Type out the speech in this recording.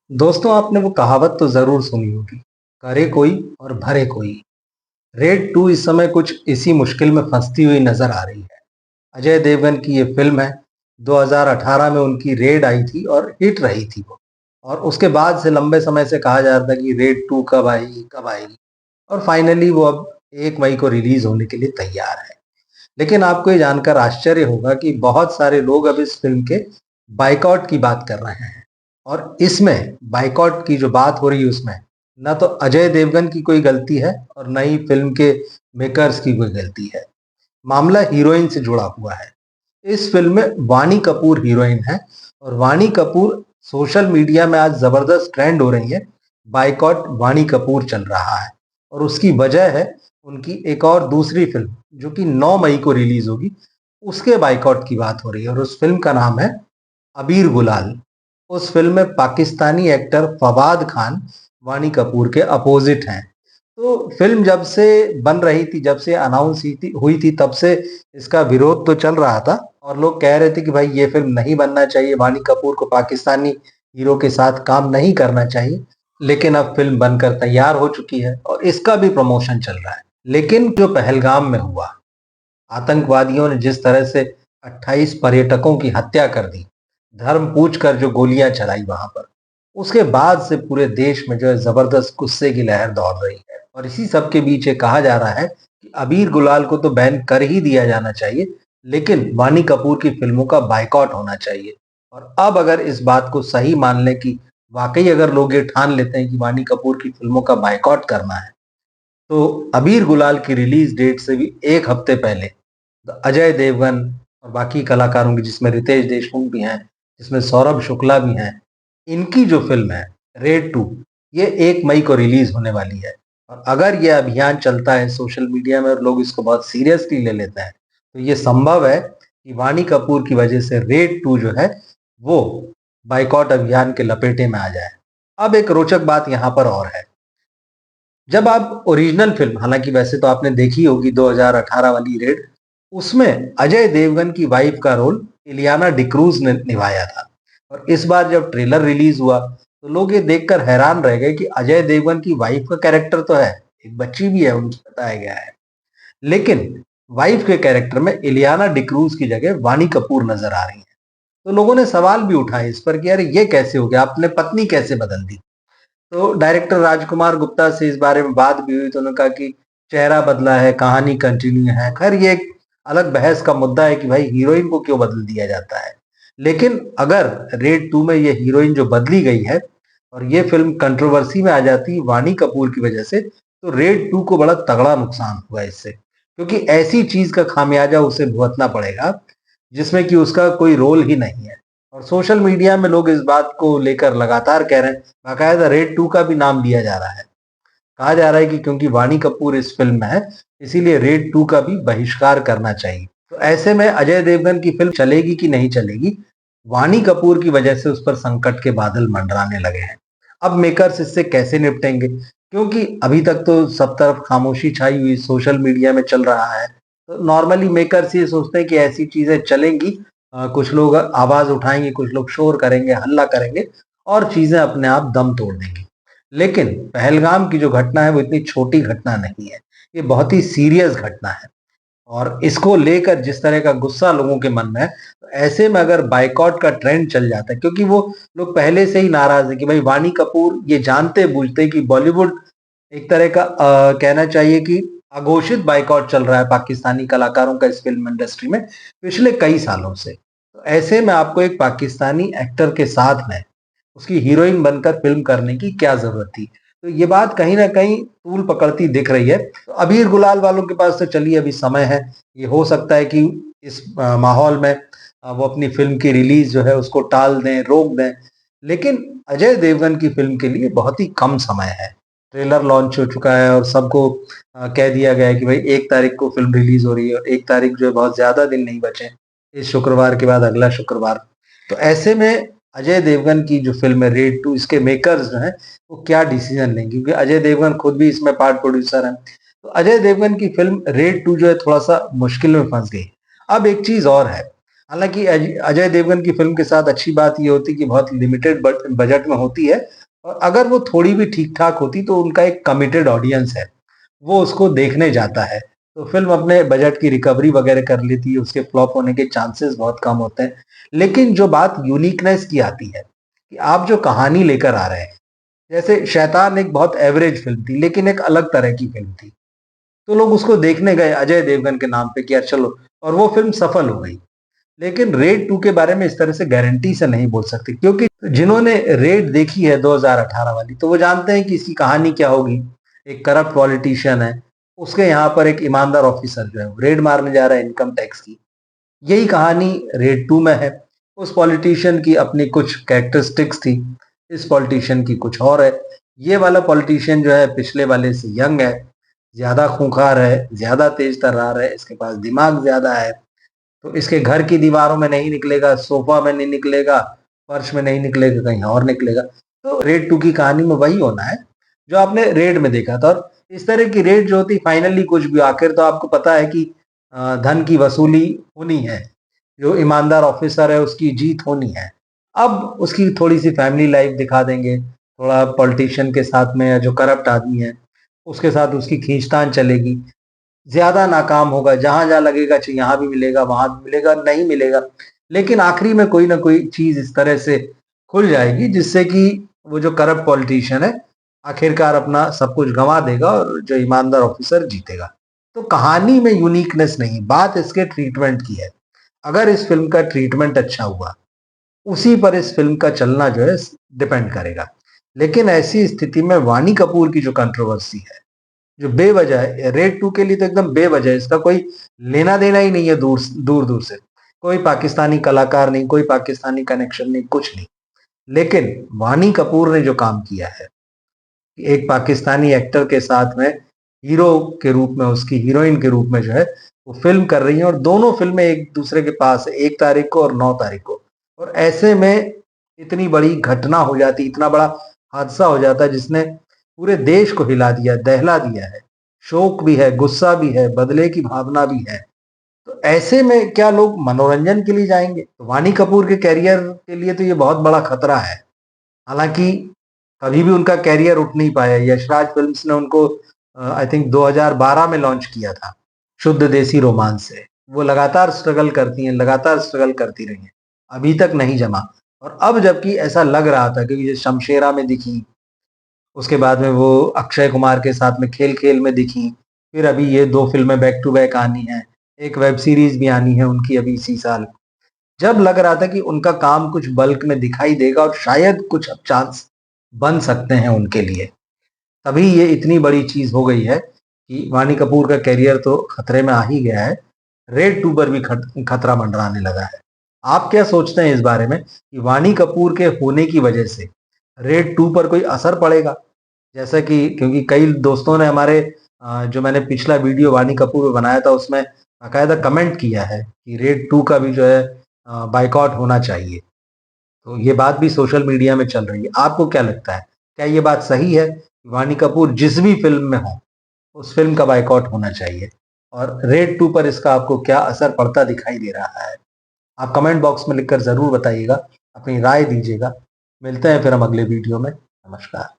दोस्तों, आपने वो कहावत तो जरूर सुनी होगी, करे कोई और भरे कोई। रेड टू इस समय कुछ इसी मुश्किल में फंसती हुई नजर आ रही है। अजय देवगन की ये फिल्म है। 2018 में उनकी रेड आई थी और हिट रही थी वो। और उसके बाद से लंबे समय से कहा जा रहा था कि रेड टू कब आएगी कब आएगी। और फाइनली वो अब 1 मई को रिलीज होने के लिए तैयार है। लेकिन आपको ये जानकर आश्चर्य होगा कि बहुत सारे लोग अब इस फिल्म के बाइकआउट की बात कर रहे हैं। और इसमें बाइकआउट की जो बात हो रही है उसमें ना तो अजय देवगन की कोई गलती है और न ही फिल्म के मेकर्स की कोई गलती है। मामला हीरोइन से जुड़ा हुआ है। इस फिल्म में वाणी कपूर हीरोइन है। और वाणी कपूर सोशल मीडिया में आज जबरदस्त ट्रेंड हो रही है। बाइकॉट वाणी कपूर चल रहा है। और उसकी वजह है उनकी एक और दूसरी फिल्म जो कि 9 मई को रिलीज होगी। उसके बाइकॉट की बात हो रही है और उस फिल्म का नाम है अबीर गुलाल। उस फिल्म में पाकिस्तानी एक्टर फवाद खान वाणी कपूर के अपोजिट हैं। तो फिल्म जब से बन रही थी, जब से अनाउंस हुई थी तब से इसका विरोध तो चल रहा था। और लोग कह रहे थे कि भाई ये फिल्म नहीं बनना चाहिए, वाणी कपूर को पाकिस्तानी हीरो के साथ काम नहीं करना चाहिए। लेकिन अब फिल्म बनकर तैयार हो चुकी है और इसका भी प्रमोशन चल रहा है। लेकिन जो पहलगाम में हुआ, आतंकवादियों ने जिस तरह से 28 पर्यटकों की हत्या कर दी, धर्म पूछ कर जो गोलियां चलाई वहां पर, उसके बाद से पूरे देश में जो है जबरदस्त गुस्से की लहर दौड़ रही है। और इसी सब के बीच ये कहा जा रहा है कि अबीर गुलाल को तो बैन कर ही दिया जाना चाहिए, लेकिन वाणी कपूर की फिल्मों का बाइकआउट होना चाहिए। और अब अगर इस बात को सही मान लें कि वाकई अगर लोग ये ठान लेते हैं कि वाणी कपूर की फिल्मों का बाइकआउट करना है, तो अबीर गुलाल की रिलीज डेट से भी 1 हफ्ते पहले अजय देवगन और बाकी कलाकारों की, जिसमें रितेश देशमुख भी हैं, जिसमें सौरभ शुक्ला भी हैं, इनकी जो फिल्म है रेड टू, ये 1 मई को रिलीज होने वाली है। और अगर ये अभियान चलता है सोशल मीडिया में और लोग इसको बहुत सीरियसली ले लेते हैं, तो ये संभव है कि वाणी कपूर की वजह से रेड टू जो है वो बाइकॉट अभियान के लपेटे में आ जाए। अब एक रोचक बात यहाँ पर और है। जब आप ओरिजिनल फिल्म, हालांकि वैसे तो आपने देखी होगी 2018 वाली रेड, उसमें अजय देवगन की वाइफ का रोल इलियाना डिक्रूज ने निभाया था। और इस बार जब ट्रेलर रिलीज हुआ तो लोग ये देखकर हैरान रह गए कि अजय देवगन की वाइफ का कैरेक्टर तो है, एक बच्ची भी है उनकी, बताया गया है, लेकिन वाइफ के कैरेक्टर में इलियाना डिक्रूज की जगह वाणी कपूर नजर आ रही है। तो लोगों ने सवाल भी उठाए इस पर कि यार ये कैसे हो गया, आपने पत्नी कैसे बदल दी। तो डायरेक्टर राजकुमार गुप्ता से इस बारे में बात भी हुई तो उन्होंने कहा कि चेहरा बदला है, कहानी कंटिन्यू है। खैर ये एक अलग बहस का मुद्दा है कि भाई हीरोइन को क्यों बदल दिया जाता है। लेकिन अगर रेड टू में ये हीरोइन जो बदली गई है और ये फिल्म कंट्रोवर्सी में आ जाती वाणी कपूर की वजह से, तो रेड टू को बड़ा तगड़ा नुकसान हुआ इससे, क्योंकि ऐसी चीज का खामियाजा उसे भुगतना पड़ेगा जिसमें कि उसका कोई रोल ही नहीं है। और सोशल मीडिया में लोग इस बात को लेकर लगातार कह रहे हैं, बाकायदा रेड टू का भी नाम लिया जा रहा है। कहा जा रहा है कि क्योंकि वाणी कपूर इस फिल्म में है, इसीलिए रेड टू का भी बहिष्कार करना चाहिए। तो ऐसे में अजय देवगन की फिल्म चलेगी कि नहीं चलेगी, वाणी कपूर की वजह से उस पर संकट के बादल मंडराने लगे हैं। अब मेकर्स इससे कैसे निपटेंगे, क्योंकि अभी तक तो सब तरफ खामोशी छाई हुई सोशल मीडिया में चल रहा है। तो नॉर्मली मेकर्स ये सोचते हैं कि ऐसी चीजें चलेंगी, कुछ लोग आवाज उठाएंगे, कुछ लोग शोर करेंगे, हल्ला करेंगे और चीजें अपने आप दम तोड़ देंगी। लेकिन पहलगाम की जो घटना है वो इतनी छोटी घटना नहीं है, ये बहुत ही सीरियस घटना है। और इसको लेकर जिस तरह का गुस्सा लोगों के मन में है, तो ऐसे में अगर बाइकॉट का ट्रेंड चल जाता है, क्योंकि वो लोग पहले से ही नाराज है कि भाई वाणी कपूर ये जानते बूझते कि बॉलीवुड एक तरह का कहना चाहिए कि अघोषित बाइकॉट चल रहा है पाकिस्तानी कलाकारों का इस फिल्म इंडस्ट्री में पिछले कई सालों से। तो ऐसे में आपको एक पाकिस्तानी एक्टर के साथ में उसकी हीरोइन बनकर फिल्म करने की क्या जरूरत थी। तो ये बात कहीं ना कहीं तूल पकड़ती दिख रही है। तो अबीर गुलाल वालों के पास तो चलिए अभी समय है, ये हो सकता है कि इस माहौल में वो अपनी फिल्म की रिलीज जो है उसको टाल दें, रोक दें। लेकिन अजय देवगन की फिल्म के लिए बहुत ही कम समय है। ट्रेलर लॉन्च हो चुका है और सबको कह दिया गया है कि भाई 1 तारीख को फिल्म रिलीज हो रही है और 1 तारीख जो है बहुत ज्यादा दिन नहीं बचे, इस शुक्रवार के बाद अगला शुक्रवार। तो ऐसे में अजय देवगन की जो फिल्म है रेड टू, इसके मेकर्स जो हैं वो क्या डिसीजन लेंगे, क्योंकि अजय देवगन खुद भी इसमें पार्ट प्रोड्यूसर हैं। तो अजय देवगन की फिल्म रेड टू जो है थोड़ा सा मुश्किल में फंस गई। अब एक चीज और है, हालांकि अजय देवगन की फिल्म के साथ अच्छी बात ये होती कि बहुत लिमिटेड बजट में होती है, और अगर वो थोड़ी भी ठीक ठाक होती तो उनका एक कमिटेड ऑडियंस है, वो उसको देखने जाता है, तो फिल्म अपने बजट की रिकवरी वगैरह कर लेती है, उसके फ्लॉप होने के चांसेस बहुत कम होते हैं। लेकिन जो बात यूनिकनेस की आती है कि आप जो कहानी लेकर आ रहे हैं, जैसे शैतान एक बहुत एवरेज फिल्म थी लेकिन एक अलग तरह की फिल्म थी, तो लोग उसको देखने गए अजय देवगन के नाम पे कि यार चलो, और वो फिल्म सफल हो गई। लेकिन रेड 2 के बारे में इस तरह से गारंटी से नहीं बोल सकते, क्योंकि जिन्होंने रेड देखी है 2018 वाली, तो वो जानते हैं कि इसकी कहानी क्या होगी। एक करप्ट पॉलिटिशियन है, उसके यहाँ पर एक ईमानदार ऑफिसर जो है वो रेड मारने जा रहा है इनकम टैक्स की। यही कहानी रेड 2 में है। उस पॉलिटिशियन की अपनी कुछ कैरेक्टरिस्टिक्स थी, इस पॉलिटिशियन की कुछ और है। ये वाला पॉलिटिशियन जो है पिछले वाले से यंग है, ज्यादा खूंखार है, ज्यादा तेज तर्रार है, इसके पास दिमाग ज्यादा है, तो इसके घर की दीवारों में नहीं निकलेगा, सोफा में नहीं निकलेगा, फर्श में नहीं निकलेगा, कहीं और निकलेगा। तो रेड 2 की कहानी में वही होना है जो आपने रेड में देखा था। और इस तरह की रेड जो होती फाइनली कुछ भी, आखिर तो आपको पता है कि धन की वसूली होनी है, जो ईमानदार ऑफिसर है उसकी जीत होनी है। अब उसकी थोड़ी सी फैमिली लाइफ दिखा देंगे, थोड़ा पॉलिटिशियन के साथ में, या जो करप्ट आदमी है उसके साथ उसकी खींचतान चलेगी, ज्यादा नाकाम होगा, जहां जहां लगेगा अच्छा यहाँ भी मिलेगा वहां भी मिलेगा, नहीं मिलेगा, लेकिन आखिरी में कोई ना कोई चीज इस तरह से खुल जाएगी जिससे कि वो जो करप्ट पॉलिटिशियन है आखिरकार अपना सब कुछ गंवा देगा और जो ईमानदार ऑफिसर जीतेगा। तो कहानी में यूनिकनेस नहीं, बात इसके ट्रीटमेंट की है। अगर इस फिल्म का ट्रीटमेंट अच्छा हुआ, उसी पर इस फिल्म का चलना जो है डिपेंड करेगा। लेकिन ऐसी स्थिति में वाणी कपूर की जो कंट्रोवर्सी है, जो बेवजह है, रेड 2 के लिए तो एकदम बेवजह है, इसका कोई लेना देना ही नहीं है, दूर दूर दूर से कोई पाकिस्तानी कलाकार नहीं, कोई पाकिस्तानी कनेक्शन नहीं, कुछ नहीं। लेकिन वाणी कपूर ने जो काम किया है कि एक पाकिस्तानी एक्टर के साथ में हीरो के रूप में, उसकी हीरोइन के रूप में जो है वो फिल्म कर रही है, और दोनों फिल्में एक दूसरे के पास है, 1 तारीख को और 9 तारीख को। और ऐसे में इतनी बड़ी घटना हो जाती, इतना बड़ा हादसा हो जाता है जिसने पूरे देश को हिला दिया, दहला दिया है। शोक भी है, गुस्सा भी है, बदले की भावना भी है। तो ऐसे में क्या लोग मनोरंजन के लिए जाएंगे? तो वाणी कपूर के कैरियर के लिए तो ये बहुत बड़ा खतरा है। हालांकि कभी भी उनका कैरियर उठ नहीं पाया। यशराज फिल्म्स ने उनको आई थिंक 2012 में लॉन्च किया था, शुद्ध देसी रोमांस से। वो लगातार स्ट्रगल करती हैं, लगातार स्ट्रगल करती रही हैं, अभी तक नहीं जमा। और अब जबकि ऐसा लग रहा था, क्योंकि ये शमशेरा में दिखी, उसके बाद में वो अक्षय कुमार के साथ में खेल खेल में दिखी, फिर अभी ये 2 फिल्में बैक टू बैक आनी है, एक वेब सीरीज भी आनी है उनकी अभी इसी साल। जब लग रहा था कि उनका काम कुछ बल्क में दिखाई देगा और शायद कुछ अब चांस बन सकते हैं उनके लिए, तभी ये इतनी बड़ी चीज हो गई है कि वाणी कपूर का कैरियर तो खतरे में आ ही गया है। रेड 2 पर भी खतरा मंडराने लगा है। आप क्या सोचते हैं इस बारे में कि वाणी कपूर के होने की वजह से रेड 2 पर कोई असर पड़ेगा? जैसा कि, क्योंकि कई दोस्तों ने हमारे जो मैंने पिछला वीडियो वाणी कपूर पे बनाया था उसमें बाकायदा कमेंट किया है कि रेड 2 का भी जो है बाइकआउट होना चाहिए। तो ये बात भी सोशल मीडिया में चल रही है। आपको क्या लगता है, क्या ये बात सही है कि वाणी कपूर जिस भी फिल्म में हो उस फिल्म का बाइकआउट होना चाहिए? और रेड 2 पर इसका आपको क्या असर पड़ता दिखाई दे रहा है? आप कमेंट बॉक्स में लिखकर जरूर बताइएगा, अपनी राय दीजिएगा। मिलते हैं फिर हम अगले वीडियो में। नमस्कार।